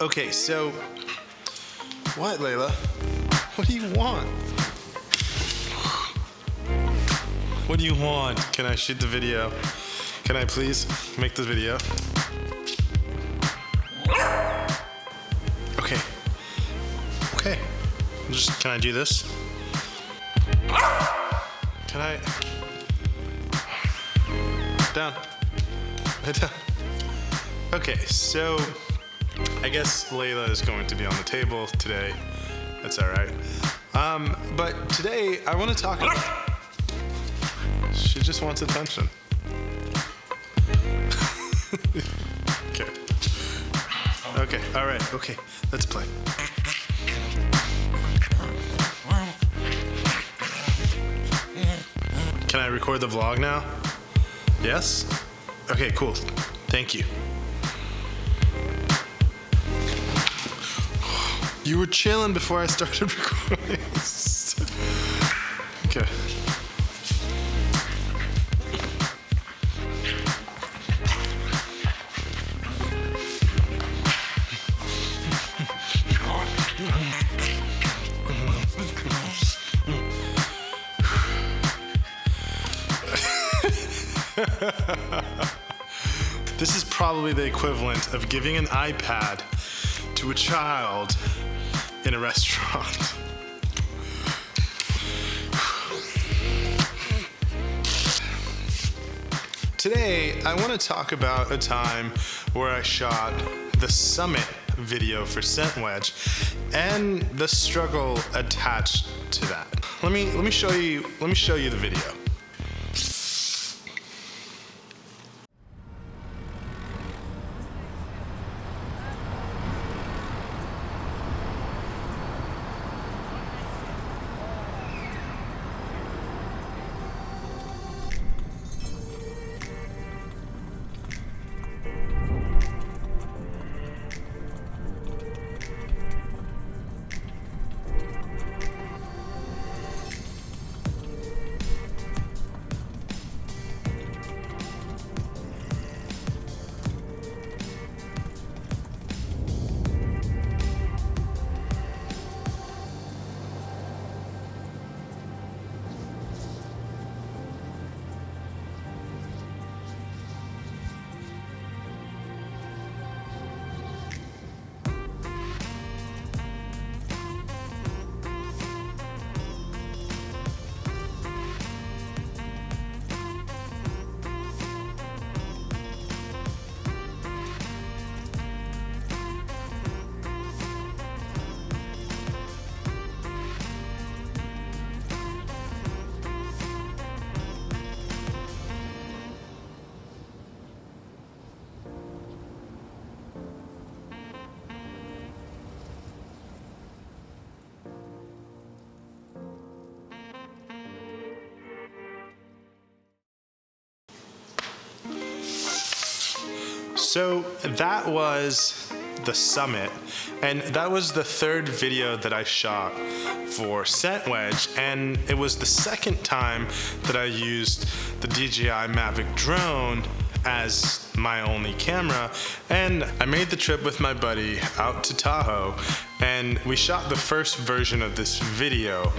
Okay, so what, Layla? What do you want? What do you want? Can I shoot the video? Can I please make the video? Okay. Okay. Can I do this? Can I? Down. Head down. Okay, so I guess Layla is going to be on the table today. That's all right. But today I want to talk about. She just wants attention. Okay. Okay. All right. Okay. Let's play. Can I record the vlog now? Yes? Okay, cool. Thank you. You were chilling before I started recording. Okay. This is probably the equivalent of giving an iPad to a child in a restaurant. Today, I want to talk about a time where I shot the summit video for ScentWedge and the struggle attached to that. Let me show you the video. So that was the summit, and that was the third video that I shot for ScentWedge, and it was the second time that I used the DJI Mavic drone as my only camera, and I made the trip with my buddy out to Tahoe, and we shot the first version of this video,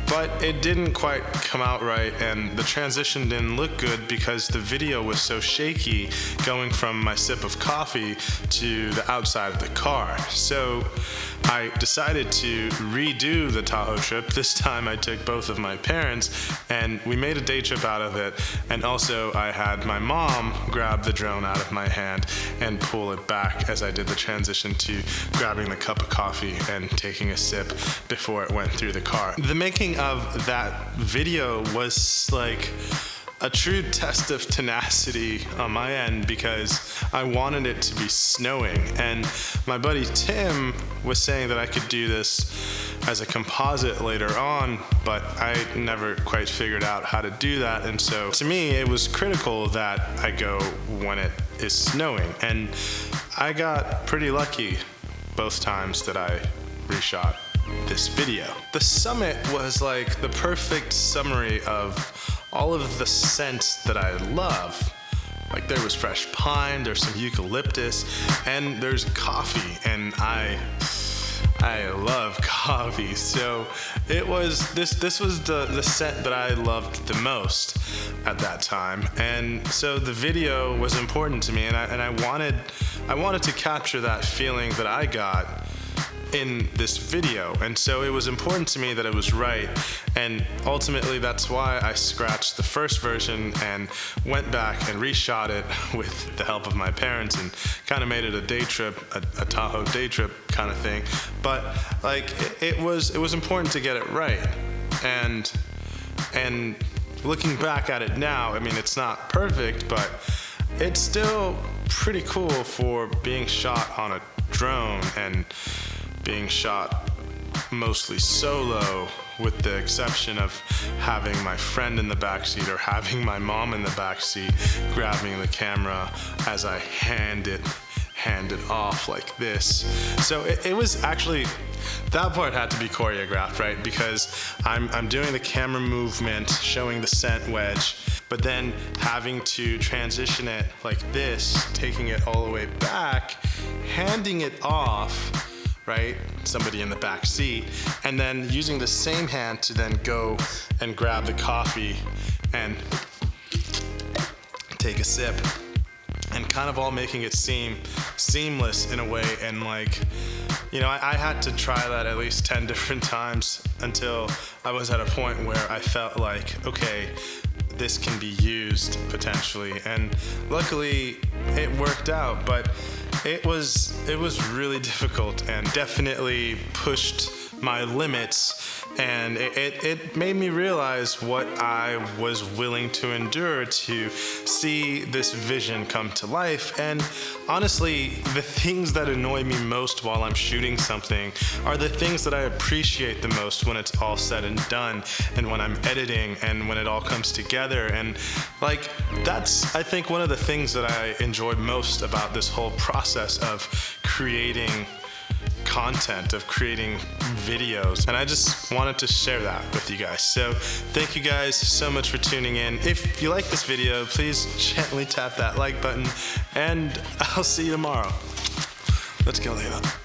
but it didn't quite come out right, and the transition didn't look good because the video was so shaky going from my sip of coffee to the outside of the car. So I decided to redo the Tahoe trip. This time I took both of my parents and we made a day trip out of it, and also I had my mom grab the drone out of my hand and pull it back as I did the transition to grabbing the cup of coffee and taking a sip before it went through the car. The making of that video was like a true test of tenacity on my end because I wanted it to be snowing, and my buddy Tim was saying that I could do this as a composite later on, but I never quite figured out how to do that, and so to me it was critical that I go when it is snowing, and I got pretty lucky both times that I reshot this video. The summit was like the perfect summary of all of the scents that I love. Like there was fresh pine, there's some eucalyptus, and there's coffee, and I love coffee. So it was this was the scent that I loved the most at that time. And so the video was important to me, and I wanted to capture that feeling that I got in this video. And so it was important to me that it was right, and ultimately that's why I scratched the first version and went back and reshot it with the help of my parents and kind of made it a day trip, a Tahoe day trip kind of thing. But like it was important to get it right. And looking back at it now, I mean, it's not perfect, but it's still pretty cool for being shot on a drone and being shot mostly solo, with the exception of having my friend in the backseat or having my mom in the backseat grabbing the camera as I hand it off like this. So it was actually, that part had to be choreographed, right? Because I'm doing the camera movement, showing the ScentWedge, but then having to transition it like this, taking it all the way back, handing it off, right? Somebody in the back seat, and then using the same hand to then go and grab the coffee and take a sip, and kind of all making it seem seamless in a way. And like, you know, I had to try that at least 10 different times until I was at a point where I felt like, okay, this can be used potentially. And luckily it worked out, but it was really difficult and definitely pushed my limits, and it made me realize what I was willing to endure to see this vision come to life. And honestly, the things that annoy me most while I'm shooting something are the things that I appreciate the most when it's all said and done, and when I'm editing and when it all comes together. And like, that's, I think, one of the things that I enjoyed most about this whole process of creating content, of creating videos, and I just wanted to share that with you guys. So thank you guys so much for tuning in. If you like this video, please gently tap that like button, and I'll see you tomorrow. Let's go, Layla.